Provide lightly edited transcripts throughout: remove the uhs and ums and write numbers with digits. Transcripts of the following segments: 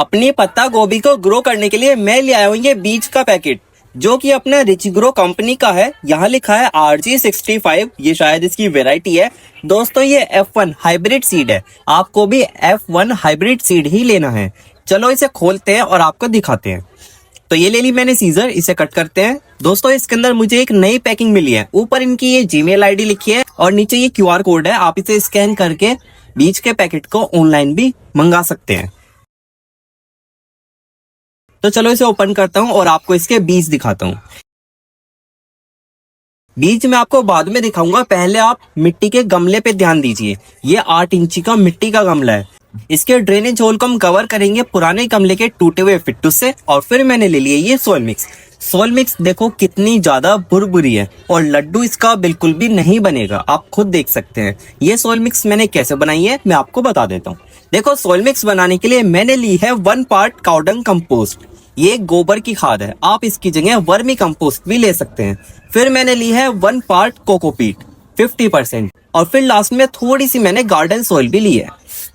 अपनी पत्ता गोभी को ग्रो करने के लिए मैं ले आया हूँ ये बीज का पैकेट, जो कि अपना रिच ग्रो कंपनी का है। यहाँ लिखा है RG65, ये शायद इसकी वेराइटी है। दोस्तों ये F1 हाइब्रिड सीड है, आपको भी F1 हाइब्रिड सीड ही लेना है। चलो इसे खोलते हैं और आपको दिखाते हैं। तो ये ले ली मैंने सीजर, इसे कट करते हैं। दोस्तों इसके अंदर मुझे एक नई पैकिंग मिली है। ऊपर इनकी ये जीमेल आईडी लिखी है और नीचे ये QR कोड है। आप इसे स्कैन करके बीज के पैकेट को ऑनलाइन भी मंगा सकते हैं। तो चलो इसे ओपन करता हूं और आपको इसके बीज दिखाता हूं। बीज मैं आपको बाद में दिखाऊंगा, पहले आप मिट्टी के गमले पे ध्यान दीजिए। ये 8 इंची का मिट्टी का गमला है। इसके ड्रेनेज होल को हम कवर करेंगे पुराने गमले के टूटे हुए फिट्टू से। और फिर मैंने ले लिया ये सोयल मिक्स। सोयल मिक्स देखो कितनी ज्यादा भुरभुरी है और लड्डू इसका बिल्कुल भी नहीं बनेगा, आप खुद देख सकते हैं। ये सोयल मिक्स मैंने कैसे बनाई है मैं आपको बता देता हूँ। देखो सोयल मिक्स बनाने के लिए मैंने ली है 1 पार्ट काउडंग कंपोस्ट। ये गोबर की खाद है, आप इसकी जगह वर्मी कंपोस्ट भी ले सकते हैं। फिर मैंने ली है 1 पार्ट कोकोपीट 50%। और फिर लास्ट में थोड़ी सी मैंने गार्डन सॉइल भी ली है।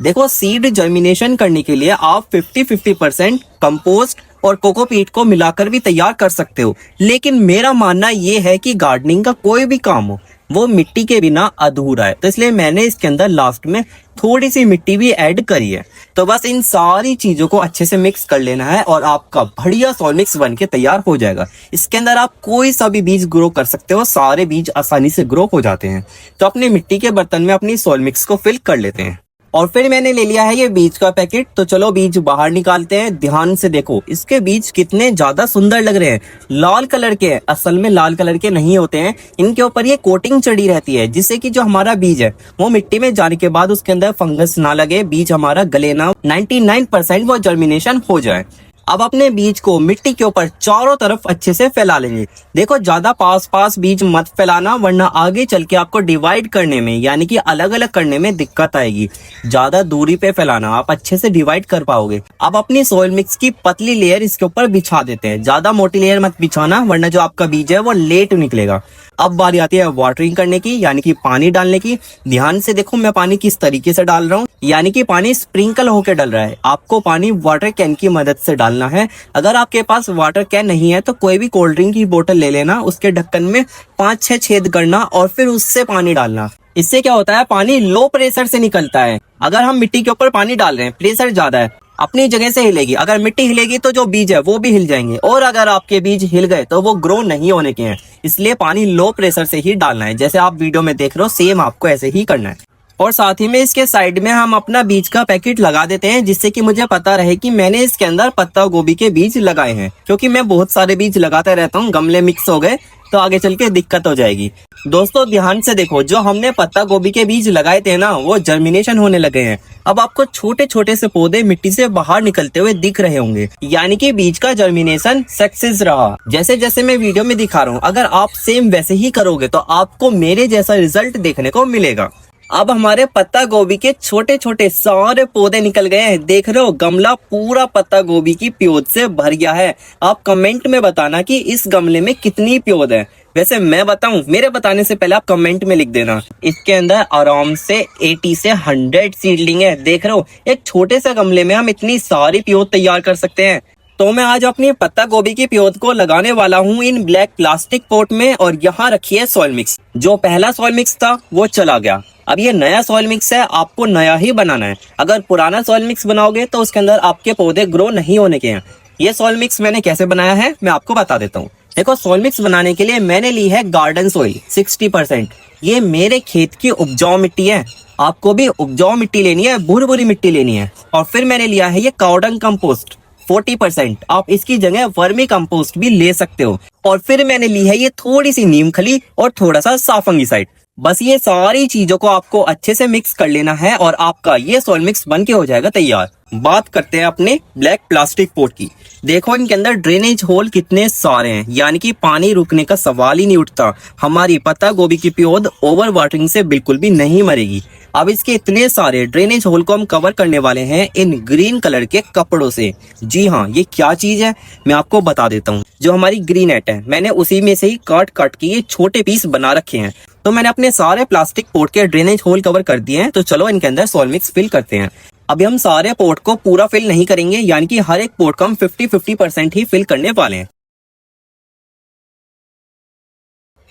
देखो सीड जर्मिनेशन करने के लिए आप 50-50% कंपोस्ट और कोकोपीट को मिलाकर भी तैयार कर सकते हो। लेकिन मेरा मानना ये है कि गार्डनिंग का कोई भी काम हो वो मिट्टी के बिना अधूरा है, तो इसलिए मैंने इसके अंदर लास्ट में थोड़ी सी मिट्टी भी ऐड करी है। तो बस इन सारी चीजों को अच्छे से मिक्स कर लेना है और आपका बढ़िया सॉइल मिक्स बन के तैयार हो जाएगा। इसके अंदर आप कोई सा भी बीज ग्रो कर सकते हो, सारे बीज आसानी से ग्रो हो जाते हैं। तो अपने मिट्टी के बर्तन में अपनी सॉइल मिक्स को फिल कर लेते हैं। और फिर मैंने ले लिया है ये बीज का पैकेट। तो चलो बीज बाहर निकालते हैं। ध्यान से देखो इसके बीज कितने ज्यादा सुंदर लग रहे हैं, लाल कलर के हैं। असल में लाल कलर के नहीं होते हैं, इनके ऊपर ये कोटिंग चढ़ी रहती है जिससे कि जो हमारा बीज है वो मिट्टी में जाने के बाद उसके अंदर फंगस ना लगे, बीज हमारा गले ना, 99% वो जर्मिनेशन हो जाए। अब अपने बीज को मिट्टी के ऊपर चारों तरफ अच्छे से फैला लेंगे। देखो ज्यादा पास बीज मत फैलाना, वरना आगे चल के आपको डिवाइड करने में यानी कि अलग अलग करने में दिक्कत आएगी। ज्यादा दूरी पे फैलाना, आप अच्छे से डिवाइड कर पाओगे। अब अपनी सोइल मिक्स की पतली लेयर इसके ऊपर बिछा देते हैं। ज्यादा मोटी लेयर मत बिछाना, वरना जो आपका बीज है वो लेट निकलेगा। अब बारी आती है वाटरिंग करने की, यानी कि पानी डालने की। ध्यान से देखो मैं पानी किस तरीके से डाल रहा हूँ, यानी कि पानी स्प्रिंकल होकर डल रहा है। आपको पानी वाटर कैन की मदद से डालना है। अगर आपके पास वाटर कैन नहीं है तो कोई भी कोल्ड ड्रिंक की बोतल ले लेना, उसके ढक्कन में 5-6 छेद करना और फिर उससे पानी डालना। इससे क्या होता है, पानी लो प्रेशर से निकलता है। अगर हम मिट्टी के ऊपर पानी डाल रहे हैं, प्रेशर ज्यादा है, अपनी जगह से हिलेगी। अगर मिट्टी हिलेगी तो जो बीज है वो भी हिल जाएंगे, और अगर आपके बीज हिल गए तो वो ग्रो नहीं होने के हैं। इसलिए पानी लो प्रेशर से ही डालना है। जैसे आप वीडियो में देख रहे हो सेम आपको ऐसे ही करना है। और साथ ही में इसके साइड में हम अपना बीज का पैकेट लगा देते हैं, जिससे कि मुझे पता रहे कि मैंने इसके अंदर पत्ता गोभी के बीज लगाए हैं। क्योंकि मैं बहुत सारे बीज लगाता रहता हूँ, गमले मिक्स हो गए तो आगे चल के दिक्कत हो जाएगी। दोस्तों ध्यान से देखो, जो हमने पत्ता गोभी के बीज लगाए थे ना, वो जर्मिनेशन होने लगे हैं। अब आपको छोटे छोटे से पौधे मिट्टी से बाहर निकलते हुए दिख रहे होंगे, यानी कि बीज का जर्मिनेशन सक्सेस रहा। जैसे जैसे मैं वीडियो में दिखा रहा हूँ, अगर आप सेम वैसे ही करोगे तो आपको मेरे जैसा रिजल्ट देखने को मिलेगा। अब हमारे पत्ता गोभी के छोटे छोटे सारे पौधे निकल गए हैं। देख रहे हो गमला पूरा पत्ता गोभी की प्योद से भर गया है। आप कमेंट में बताना कि इस गमले में कितनी प्योद है। वैसे मैं बताऊं, मेरे बताने से पहले आप कमेंट में लिख देना। इसके अंदर आराम से 80 से 100 सीडलिंग है। देख रहे हो एक छोटे से गमले में हम इतनी सारी प्योद तैयार कर सकते हैं। तो मैं आज अपनी पत्ता गोभी की प्योद को लगाने वाला हूँ इन ब्लैक प्लास्टिक पॉट में। और यहाँ रखी है सॉइल मिक्स। जो पहला सॉइल मिक्स था वो चला गया, अब ये नया सॉइल मिक्स है, आपको नया ही बनाना है। अगर पुराना सॉइल मिक्स बनाओगे तो उसके अंदर आपके पौधे ग्रो नहीं होने के हैं। ये सॉइल मिक्स मैंने कैसे बनाया है मैं आपको बता देता हूँ। देखो सॉइल मिक्स बनाने के लिए मैंने ली है गार्डन सॉइल 60%। ये मेरे खेत की उपजाऊ मिट्टी है, आपको भी उपजाऊ मिट्टी लेनी है, भुरभुरी मिट्टी लेनी है। और फिर मैंने लिया है ये काउडंग कंपोस्ट 40%, आप इसकी जगह वर्मी कंपोस्ट भी ले सकते हो। और फिर मैंने ली है ये थोड़ी सी नीम खली और थोड़ा सा साफंगीसाइड। बस ये सारी चीजों को आपको अच्छे से मिक्स कर लेना है और आपका ये सॉइल मिक्स बन के हो जाएगा तैयार। बात करते हैं अपने ब्लैक प्लास्टिक पॉट की। देखो इनके अंदर ड्रेनेज होल कितने सारे हैं, यानी कि पानी रुकने का सवाल ही नहीं उठता। हमारी पत्ता गोभी की प्योद ओवर वाटरिंग से बिल्कुल भी नहीं मरेगी। अब इसके इतने सारे ड्रेनेज होल को हम कवर करने वाले हैं इन ग्रीन कलर के कपड़ों से। जी हाँ, ये क्या चीज है मैं आपको बता देता हूँ। जो हमारी ग्रीन नेट है, मैंने उसी में से ही काट काट के ये छोटे पीस बना रखे हैं। तो मैंने अपने सारे प्लास्टिक पॉट के ड्रेनेज होल कवर कर दिए हैं। तो चलो इनके अंदर सॉइल मिक्स फिल करते हैं। अभी हम सारे पोर्ट को पूरा फिल नहीं करेंगे, यानी कि हर एक पोर्ट को हम 50-50% ही फिल करने वाले हैं।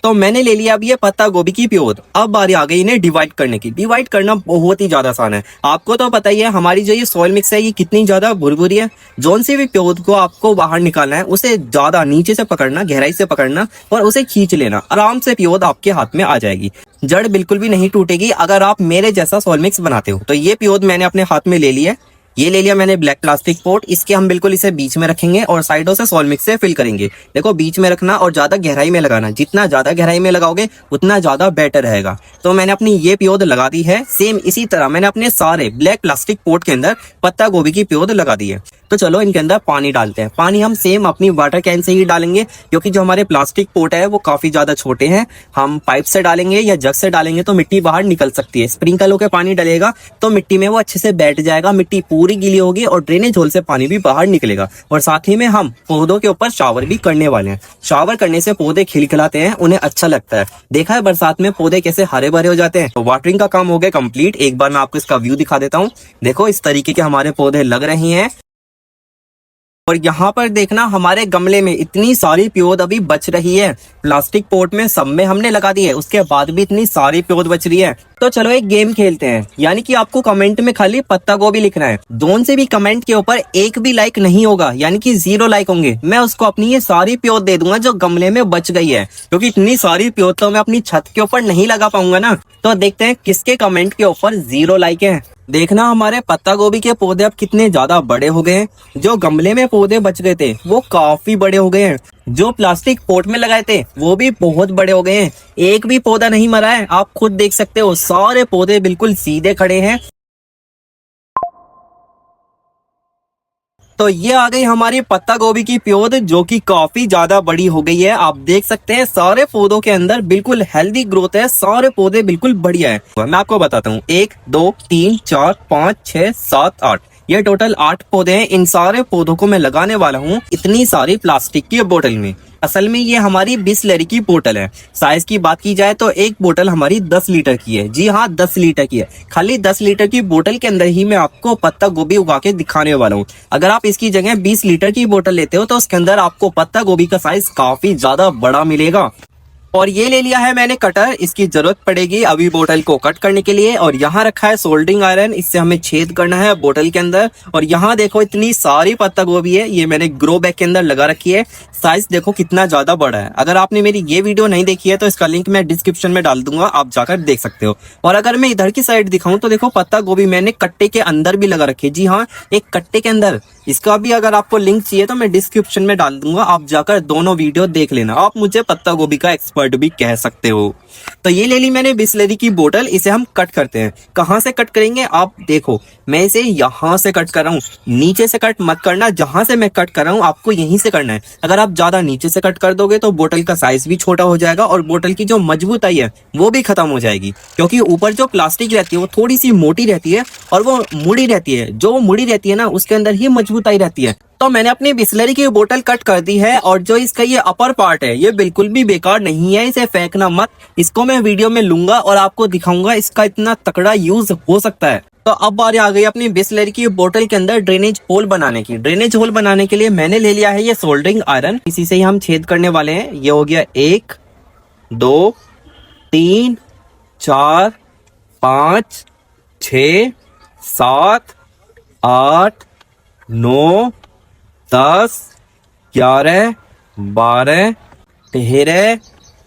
तो मैंने ले लिया अब ये पत्ता गोभी की प्योर। अब बारी आ गई इन्हें डिवाइड करने की। डिवाइड करना बहुत ही ज्यादा आसान है। आपको तो पता ही है हमारी जो ये सॉइल मिक्स है ये कितनी ज्यादा भुरभुरी है। जोन से भी प्योर को आपको बाहर निकालना है उसे ज्यादा नीचे से पकड़ना, गहराई से पकड़ना और उसे खींच लेना। आराम से प्योर आपके हाथ में आ जाएगी। जड़ बिल्कुल भी नहीं टूटेगी अगर आप मेरे जैसा सॉइल मिक्स बनाते हो। तो ये प्योर मैंने अपने हाथ में ले लिया है। ये ले लिया मैंने ब्लैक प्लास्टिक पोर्ट। इसके हम बिल्कुल इसे बीच में रखेंगे और साइडों से सॉइल मिक्स से फिल करेंगे। देखो बीच में रखना और ज्यादा गहराई में लगाना। जितना ज्यादा गहराई में लगाओगे उतना ज्यादा बेटर रहेगा। तो मैंने अपनी ये प्योद लगा दी है। सेम इसी तरह मैंने अपने सारे ब्लैक प्लास्टिक पोर्ट के अंदर पत्ता गोभी की प्योद लगा दी है। तो चलो इनके अंदर पानी डालते हैं। पानी हम सेम अपनी वाटर कैन से ही डालेंगे, क्योंकि जो हमारे प्लास्टिक पोर्ट है वो काफी ज्यादा छोटे हैं। हम पाइप से डालेंगे या जग से डालेंगे तो मिट्टी बाहर निकल सकती है। स्प्रिंकल होकर पानी डलेगा तो मिट्टी में वो अच्छे से बैठ जाएगा, मिट्टी पूरी गीली होगी और ड्रेनेज होल से पानी भी बाहर निकलेगा। और साथ ही में हम पौधों के ऊपर शावर भी करने वाले हैं। शावर करने से पौधे खिलखिलाते हैं, उन्हें अच्छा लगता है। देखा है बरसात में पौधे कैसे हरे भरे हो जाते हैं। तो वाटरिंग का काम हो गया कंप्लीट। एक बार मैं आपको इसका व्यू दिखा देता हूँ। देखो इस तरीके के हमारे पौधे लग रहे हैं। और यहाँ पर देखना हमारे गमले में इतनी सारी प्योद अभी बच रही है। प्लास्टिक पोर्ट में सब में हमने लगा दी है, उसके बाद भी इतनी सारी प्योद बच रही है। तो चलो एक गेम खेलते हैं, यानी कि आपको कमेंट में खाली पत्ता गोभी लिखना है। जोन से भी कमेंट के ऊपर एक भी लाइक नहीं होगा, यानी कि 0 लाइक होंगे, मैं उसको अपनी ये सारी प्योद दे दूंगा जो गमले में बच गई है। क्योंकि इतनी सारी प्योद तो मैं अपनी छत के ऊपर नहीं लगा पाऊंगा ना। तो देखते हैं किसके कमेंट के ऊपर 0 लाइक है। देखना हमारे पत्ता गोभी के पौधे अब कितने ज्यादा बड़े हो गए हैं। जो गमले में पौधे बच गए थे वो काफी बड़े हो गए हैं। जो प्लास्टिक पोर्ट में लगाए थे वो भी बहुत बड़े हो गए हैं। एक भी पौधा नहीं मरा है, आप खुद देख सकते हो। सारे पौधे बिल्कुल सीधे खड़े हैं। तो ये आ गई हमारी पत्ता गोभी की प्योद, जो कि काफी ज्यादा बड़ी हो गई है। आप देख सकते हैं सारे पौधों के अंदर बिल्कुल हेल्दी ग्रोथ है। सारे पौधे बिल्कुल बढ़िया है। मैं आपको बताता हूँ, 1 2 3 4 5 6 7 8, ये टोटल 8 पौधे हैं। इन सारे पौधों को मैं लगाने वाला हूँ इतनी सारी प्लास्टिक की बोतल में। असल में ये हमारी बिसलेरी की बोतल है। साइज की बात की जाए तो एक बोतल हमारी 10 लीटर की है। जी हाँ, 10 लीटर की है। खाली 10 लीटर की बोतल के अंदर ही मैं आपको पत्ता गोभी उगा के दिखाने वाला हूँ। अगर आप इसकी जगह 20 लीटर की बोतल लेते हो तो उसके अंदर आपको पत्ता गोभी का साइज काफी ज्यादा बड़ा मिलेगा। और ये ले लिया है मैंने कटर। इसकी जरूरत पड़ेगी अभी बोतल को कट करने के लिए। और यहाँ रखा है सोल्डरिंग आयरन, इससे हमें छेद करना है बोतल के अंदर। और यहाँ देखो इतनी सारी पत्ता गोभी है, ये मैंने ग्रो बैग के अंदर लगा रखी है। साइज देखो कितना ज्यादा बड़ा है। अगर आपने मेरी ये वीडियो नहीं देखी है तो इसका लिंक मैं डिस्क्रिप्शन में डाल दूंगा, आप जाकर देख सकते हो। और अगर मैं इधर की साइड दिखाऊं तो देखो पत्ता गोभी मैंने कट्टे के अंदर भी लगा रखी है। जी हाँ, एक कट्टे के अंदर। इसका भी अगर आपको लिंक चाहिए तो मैं डिस्क्रिप्शन में डाल दूंगा, आप जाकर दोनों वीडियो देख लेना। आप मुझे पत्ता गोभी का एक्सपर्ट भी कह सकते हो। तो ये ले ली मैंने बिसलेरी की बोतल। इसे हम कट करते हैं। कहाँ से कट करेंगे आप देखो, मैं इसे यहाँ से कट कर रहा हूँ। नीचे से कट मत करना, जहां से मैं कट कर रहा हूँ आपको यहीं से करना है। अगर आप ज्यादा नीचे से कट कर दोगे तो बोतल का साइज भी छोटा हो जाएगा और बोतल की जो मजबूताई है वो भी खत्म हो जाएगी। क्योंकि ऊपर जो प्लास्टिक रहती है वो थोड़ी सी मोटी रहती है और वो मुड़ी रहती है। जो मुड़ी रहती है ना उसके अंदर ही मजबूताई रहती है। तो मैंने अपनी बिसलेरी की बोतल कट कर दी है। और जो इसका ये अपर पार्ट है ये बिल्कुल भी बेकार नहीं है, इसे फेंकना मत। इसको मैं वीडियो में लूंगा और आपको दिखाऊंगा इसका इतना तगड़ा यूज हो सकता है। तो अब बारी आ गई अपनी बिसलेरी की बोतल के अंदर ड्रेनेज होल बनाने की। ड्रेनेज होल बनाने के लिए मैंने ले लिया है ये सोल्डरिंग आयरन। इसी से ही हम छेद करने वाले हैं। ये हो गया 1 2 3 4 5 6 7 8 9 10 11 12 13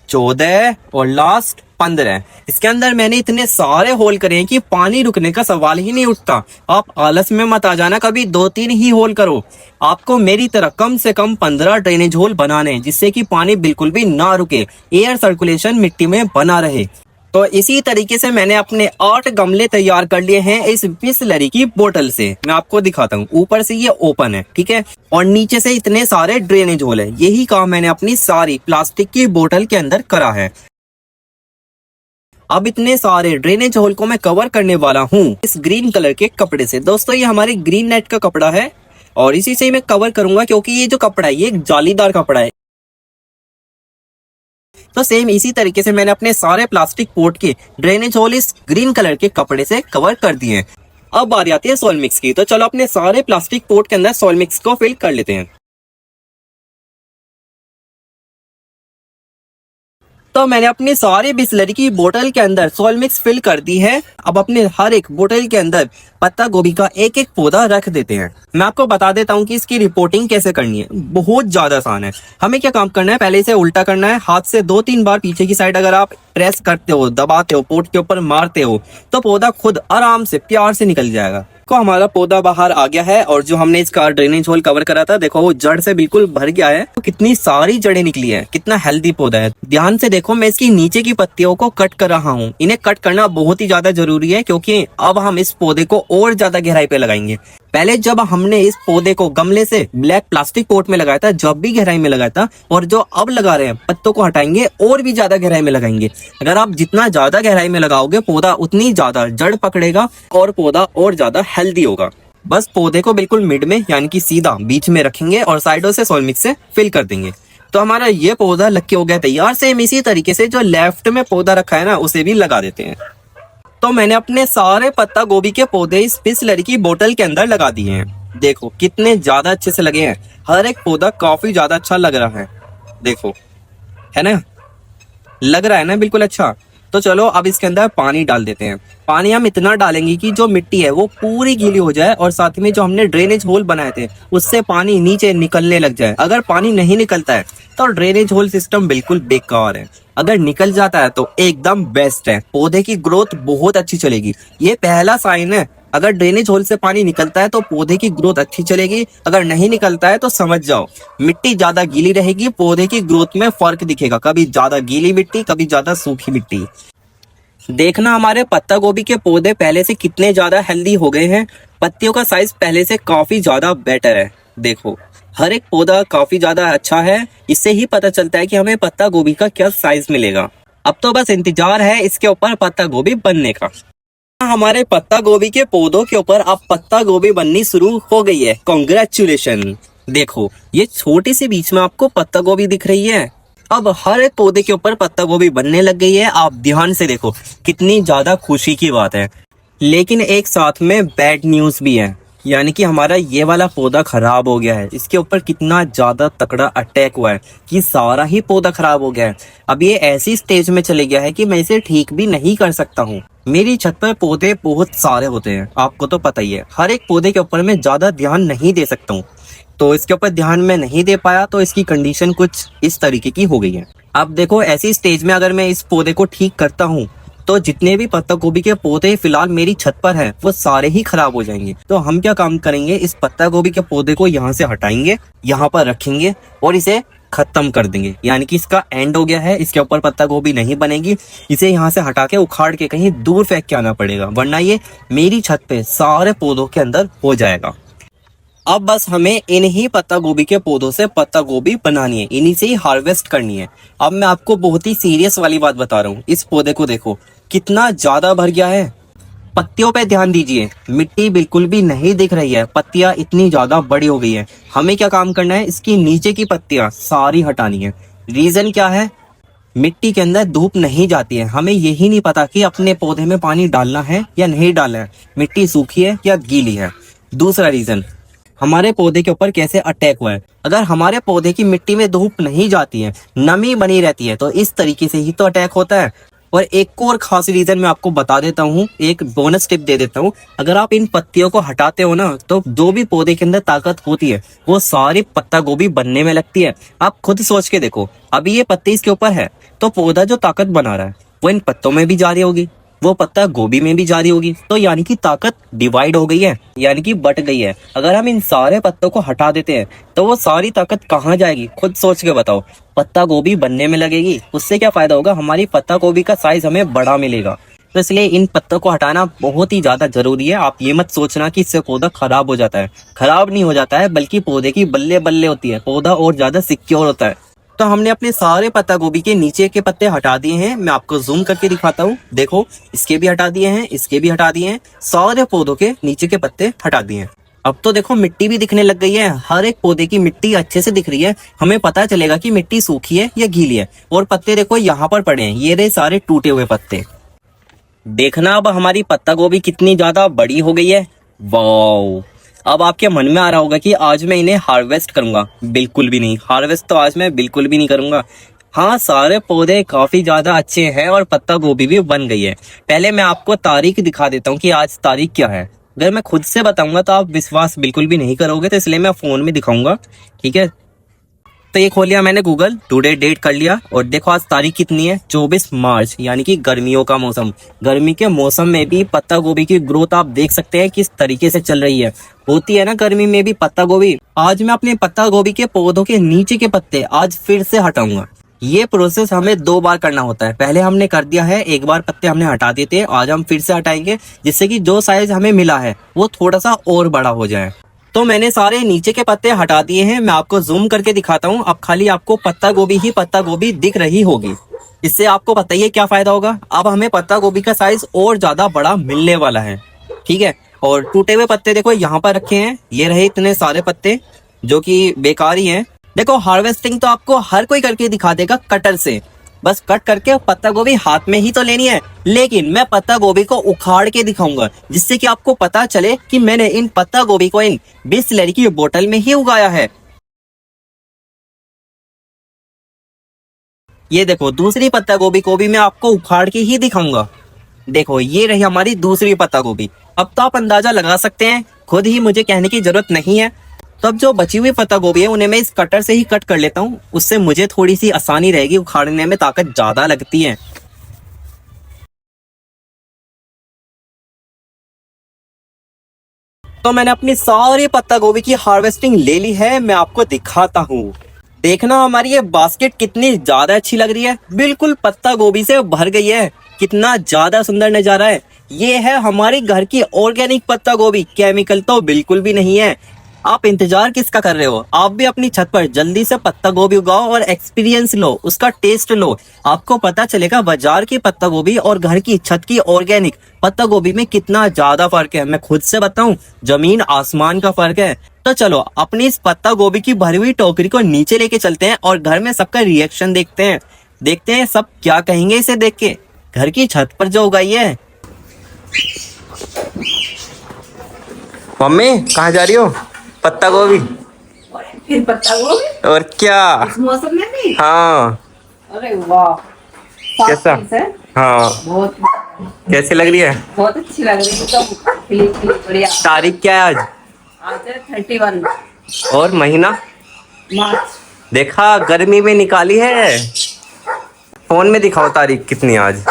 14 और लास्ट 15। इसके अंदर मैंने इतने सारे होल करे हैं कि पानी रुकने का सवाल ही नहीं उठता। आप आलस में मत आ जाना, कभी 2-3 ही होल करो। आपको मेरी तरह कम से कम 15 ड्रेनेज होल बनाने हैं, जिससे कि पानी बिल्कुल भी ना रुके, एयर सर्कुलेशन मिट्टी में बना रहे। तो इसी तरीके से मैंने अपने 8 गमले तैयार कर लिए हैं इस बिसलेरी की बोतल से। मैं आपको दिखाता हूँ। ऊपर से ये ओपन है, ठीक है, और नीचे से इतने सारे ड्रेनेज होल है। यही काम मैंने अपनी सारी प्लास्टिक की बोतल के अंदर करा है। अब इतने सारे ड्रेनेज होल को मैं कवर करने वाला हूँ इस ग्रीन कलर के कपड़े से। दोस्तों ये हमारे ग्रीन नेट का कपड़ा है और इसी से ही मैं कवर करूंगा, क्योंकि ये जो कपड़ा है ये एक जालीदार कपड़ा है। तो सेम इसी तरीके से मैंने अपने सारे प्लास्टिक पोर्ट के ड्रेनेज होल इस ग्रीन कलर के कपड़े से कवर कर दिए हैं। अब बारी आती है सॉइल मिक्स की। तो चलो अपने सारे प्लास्टिक पोट के अंदर सॉइल मिक्स को फिल कर लेते हैं। तो मैंने अपनी सारी बिस्लरी की बोतल के अंदर सॉइल मिक्स फिल कर दी है। अब अपने हर एक बोतल के अंदर पत्ता गोभी का एक एक पौधा रख देते हैं। मैं आपको बता देता हूँ कि इसकी रिपोर्टिंग कैसे करनी है। बहुत ज्यादा आसान है। हमें क्या काम करना है, पहले इसे उल्टा करना है। हाथ से 2-3 बार पीछे की साइड अगर आप प्रेस करते हो, दबाते हो, पोट के ऊपर मारते हो, तो पौधा खुद आराम से प्यार से निकल जाएगा। को हमारा पौधा बाहर आ गया है और जो हमने इसका ड्रेनेज होल कवर करा था, देखो वो जड़ से बिल्कुल भर गया है। तो कितनी सारी जड़ें निकली है, कितना हेल्दी पौधा है। ध्यान से देखो, मैं इसकी नीचे की पत्तियों को कट कर रहा हूँ। इन्हें कट करना बहुत ही ज्यादा जरूरी है, क्योंकि अब हम इस पौधे को और ज्यादा गहराई पे लगाएंगे। पहले जब हमने इस पौधे को गमले से ब्लैक प्लास्टिक पोट में लगाया था, जब भी गहराई में लगाया था, और जो अब लगा रहे हैं, पत्तों को हटाएंगे और भी ज्यादा गहराई में लगाएंगे। अगर आप जितना ज्यादा गहराई में लगाओगे, पौधा उतनी ज्यादा जड़ पकड़ेगा और पौधा और ज्यादा हेल्दी होगा। बस पौधे को बिल्कुल मिड में यानी कि सीधा बीच में रखेंगे और साइडों से सॉइल मिक्स से फिल कर देंगे। तो हमारा ये पौधा लग के हो गया तैयार। सेम इसी तरीके से जो लेफ्ट में पौधा रखा है ना, उसे भी लगा देते हैं। तो मैंने अपने सारे पत्ता गोभी के पौधे इस बिसलरी की बोतल के अंदर लगा दिए हैं। देखो कितने ज्यादा अच्छे से लगे हैं। हर एक पौधा काफी ज्यादा अच्छा लग रहा है। देखो, है ना, लग रहा है ना बिल्कुल अच्छा। तो चलो अब इसके अंदर पानी डाल देते हैं। पानी हम इतना डालेंगे कि जो मिट्टी है वो पूरी गीली हो जाए और साथ में जो हमने ड्रेनेज होल बनाए थे उससे पानी नीचे निकलने लग जाए। अगर पानी नहीं निकलता है तो ड्रेनेज होल सिस्टम बिल्कुल बेकार है। अगर निकल जाता है तो एकदम बेस्ट है। पौधे की ग्रोथ बहुत अच्छी चलेगी। ये पहला साइन है। अगर ड्रेनेज होल से पानी निकलता है तो पौधे की ग्रोथ अच्छी चलेगी। अगर नहीं निकलता है तो समझ जाओ मिट्टी ज्यादा गीली रहेगी, पौधे की ग्रोथ में फर्क दिखेगा। कभी ज्यादा गीली मिट्टी, कभी ज्यादा सूखी मिट्टी। देखना हमारे पत्ता गोभी के पौधे पहले से कितने ज्यादा हेल्दी हो गए हैं। पत्तियों का साइज पहले से काफी ज्यादा बेटर है। देखो हर एक पौधा काफी ज्यादा अच्छा है। इससे ही पता चलता है कि हमें पत्ता गोभी का क्या साइज मिलेगा। अब तो बस इंतजार है इसके ऊपर पत्ता गोभी बनने का। हमारे पत्ता गोभी के पौधों के ऊपर अब पत्ता गोभी बननी शुरू हो गई है। कॉन्ग्रेचुलेशन। देखो ये छोटी सी बीच में आपको पत्ता गोभी दिख रही है। अब हर एक पौधे के ऊपर पत्ता गोभी बनने लग गई है। आप ध्यान से देखो, कितनी ज्यादा खुशी की बात है। लेकिन एक साथ में बैड न्यूज भी है, यानी कि हमारा ये वाला पौधा खराब हो गया है। इसके ऊपर कितना ज्यादा तगड़ा अटैक हुआ है कि सारा ही पौधा खराब हो गया है। अब ये ऐसी स्टेज में चले गया है कि मैं इसे ठीक भी नहीं कर सकता हूँ। मेरी छत पर पौधे बहुत सारे होते हैं, आपको तो पता ही है। हर एक पौधे के ऊपर मैं ज्यादा ध्यान नहीं दे सकता हूँ, तो इसके ऊपर ध्यान में नहीं दे पाया, तो इसकी कंडीशन कुछ इस तरीके की हो गई है। अब देखो ऐसी स्टेज में अगर मैं इस पौधे को ठीक करता हूँ तो जितने भी पत्ता गोभी के पौधे फिलहाल मेरी छत पर हैं वो सारे ही खराब हो जाएंगे। तो हम क्या काम करेंगे, इस पत्ता गोभी के पौधे को यहाँ से हटाएंगे, यहाँ पर रखेंगे और इसे खत्म कर देंगे। यानी कि इसका एंड हो गया है, इसके ऊपर पत्ता गोभी नहीं बनेगी। इसे यहाँ से हटा के उखाड़ के कहीं दूर फेंक के आना पड़ेगा, वरना ये मेरी छत पे सारे पौधों के अंदर हो जाएगा। अब बस हमें इन्हीं पत्ता गोभी के पौधों से पत्ता गोभी बनानी है, इन्हीं से ही हार्वेस्ट करनी है। अब मैं आपको बहुत ही सीरियस वाली बात बता रहा हूँ। इस पौधे को देखो कितना ज्यादा भर गया है। पत्तियों पे ध्यान दीजिए, मिट्टी बिल्कुल भी नहीं दिख रही है। पत्तियां इतनी ज्यादा बड़ी हो गई है। हमें क्या काम करना है, इसकी नीचे की पत्तियां सारी हटानी है। रीजन क्या है, मिट्टी के अंदर धूप नहीं जाती है। हमें यही नहीं पता कि अपने पौधे में पानी डालना है या नहीं डालना है, मिट्टी सूखी है या गीली है। दूसरा रीजन, हमारे पौधे के ऊपर कैसे अटैक हुआ है। अगर हमारे पौधे की मिट्टी में धूप नहीं जाती है, नमी बनी रहती है, तो इस तरीके से ही तो अटैक होता है। और एक और खास रीजन मैं आपको बता देता हूँ, एक बोनस टिप दे देता हूँ। अगर आप इन पत्तियों को हटाते हो ना, तो जो भी पौधे के अंदर ताकत होती है वो सारी पत्ता गोभी बनने में लगती है। आप खुद सोच के देखो, अभी ये पत्ती इसके ऊपर है तो पौधा जो ताकत बना रहा है वो इन पत्तों में भी जारी होगी, वो पत्ता गोभी में भी जारी होगी। तो यानी कि ताकत डिवाइड हो गई है, यानी कि बट गई है। अगर हम इन सारे पत्तों को हटा देते हैं तो वो सारी ताकत कहाँ जाएगी, खुद सोच के बताओ। पत्ता गोभी बनने में लगेगी। उससे क्या फायदा होगा, हमारी पत्ता गोभी का साइज हमें बड़ा मिलेगा। तो इसलिए इन पत्तों को हटाना बहुत ही ज्यादा जरूरी है। आप ये मत सोचना कि इससे पौधा खराब हो जाता है। खराब नहीं हो जाता है, बल्कि पौधे की बल्ले बल्ले होती है, पौधा और ज्यादा सिक्योर होता है। तो हमने अपने सारे पत्ता गोभी के नीचे के पत्ते हटा दिए हैं। मैं आपको जूम करके दिखाता हूँ। देखो इसके भी हटा दिए हैं, इसके भी हटा दिए हैं, सारे पौधों के नीचे के पत्ते हटा दिए हैं। अब तो देखो मिट्टी भी दिखने लग गई है। हर एक पौधे की मिट्टी अच्छे से दिख रही है। हमें पता चलेगा कि मिट्टी सूखी है या गीली है। और पत्ते देखो यहाँ पर पड़े हैं, ये रहे सारे टूटे हुए पत्ते। देखना अब हमारी पत्ता गोभी कितनी ज्यादा बड़ी हो गई है। वाओ, अब आपके मन में आ रहा होगा कि आज मैं इन्हें हार्वेस्ट करूंगा। बिल्कुल भी नहीं, हार्वेस्ट तो आज मैं बिल्कुल भी नहीं करूंगा। हाँ, सारे पौधे काफी ज्यादा अच्छे हैं और पत्ता गोभी भी बन गई है। पहले मैं आपको तारीख दिखा देता हूँ कि आज तारीख क्या है। अगर मैं खुद से बताऊंगा तो आप विश्वास बिल्कुल भी नहीं करोगे, तो इसलिए मैं फोन में दिखाऊंगा। ठीक है, तो ये खोल लिया मैंने गूगल, टुडे डेट कर लिया और देखो आज तारीख कितनी है, 24 मार्च, यानी कि गर्मियों का मौसम। गर्मी के मौसम में भी पत्ता गोभी की ग्रोथ आप देख सकते हैं किस तरीके से चल रही है। होती है ना गर्मी में भी पत्ता गोभी। आज मैं अपने पत्ता गोभी के पौधों के नीचे के पत्ते आज फिर से हटाऊंगा। ये प्रोसेस हमें 2 बार करना होता है। पहले हमने कर दिया है, एक बार पत्ते हमने हटा दिए थे, आज हम फिर से हटाएंगे, जिससे कि जो साइज हमें मिला है वो थोड़ा सा और बड़ा हो जाए। तो मैंने सारे नीचे के पत्ते हटा दिए हैं। मैं आपको जूम करके दिखाता हूँ। अब खाली आपको पत्ता गोभी ही पत्ता गोभी दिख रही होगी। इससे आपको बताइए क्या फायदा होगा। अब हमें पत्ता गोभी का साइज और ज्यादा बड़ा मिलने वाला है। ठीक है, और टूटे हुए पत्ते देखो यहाँ पर रखे हैं। ये रहे इतने सारे पत्ते जो कि बेकार ही हैं। देखो, हार्वेस्टिंग तो आपको हर कोई करके दिखा देगा कटर से। बस कट करके पत्ता गोभी हाथ में ही तो लेनी है, लेकिन मैं पत्ता गोभी को उखाड़ के दिखाऊंगा, जिससे कि आपको पता चले कि मैंने इन पत्ता गोभी को इन बिसलेरी की बोतल में ही उगाया है। ये देखो, दूसरी पत्ता गोभी को भी मैं आपको उखाड़ के ही दिखाऊंगा। देखो, ये रही हमारी दूसरी पत्ता गोभी। अब तो आप अंदाजा लगा सकते हैं, खुद ही मुझे कहने की जरूरत नहीं है। तो अब जो बची हुई पत्ता गोभी है उन्हें मैं इस कटर से ही कट कर लेता हूँ। उससे मुझे थोड़ी सी आसानी रहेगी, उखाड़ने में ताकत ज्यादा लगती है। तो मैंने अपनी सारी पत्ता गोभी की हार्वेस्टिंग ले ली है। मैं आपको दिखाता हूँ। देखना हमारी ये बास्केट कितनी ज्यादा अच्छी लग रही है, बिल्कुल पत्ता गोभी से भर गई है। कितना ज्यादा सुंदर नजारा है। ये है हमारी घर की ऑर्गेनिक पत्ता गोभी, केमिकल तो बिल्कुल भी नहीं है। आप इंतजार किसका कर रहे हो? आप भी अपनी छत पर जल्दी से पत्ता गोभी उगाओ और एक्सपीरियंस लो, उसका टेस्ट लो। आपको पता चलेगा बाजार की पत्ता गोभी और घर की छत की ऑर्गेनिक पत्ता गोभी में कितना ज्यादा फर्क है। मैं खुद से बताऊं, जमीन आसमान का फर्क है। तो चलो अपनी इस पत्ता गोभी की भरी हुई टोकरी को नीचे लेके चलते हैं और घर में सबका रिएक्शन देखते हैं। देखते हैं सब क्या कहेंगे इसे देख के। घर की छत पर जो उगाई है। मम्मी कहाँ जा रही हो? पत्ता गोभी। फिर पत्ता गोभी और क्या? इस मौसम में भी? हाँ। अरे वाह, कैसा? हाँ, बहुत कैसी लग रही है? बहुत अच्छी लग रही है। तो खिली खिली बढ़िया। तारीख क्या है आज? आज है 31 और महीना? मार्च। देखा, गर्मी में निकाली है। फोन में दिखाओ तारीख कितनी आज।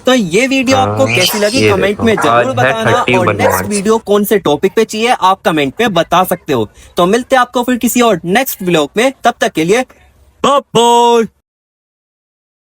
तो ये वीडियो आपको कैसी लगी कमेंट में जरूर बताना, और नेक्स्ट वीडियो कौन से टॉपिक पे चाहिए आप कमेंट में बता सकते हो। तो मिलते हैं आपको फिर किसी और नेक्स्ट व्लॉग में, तब तक के लिए बाय बाय।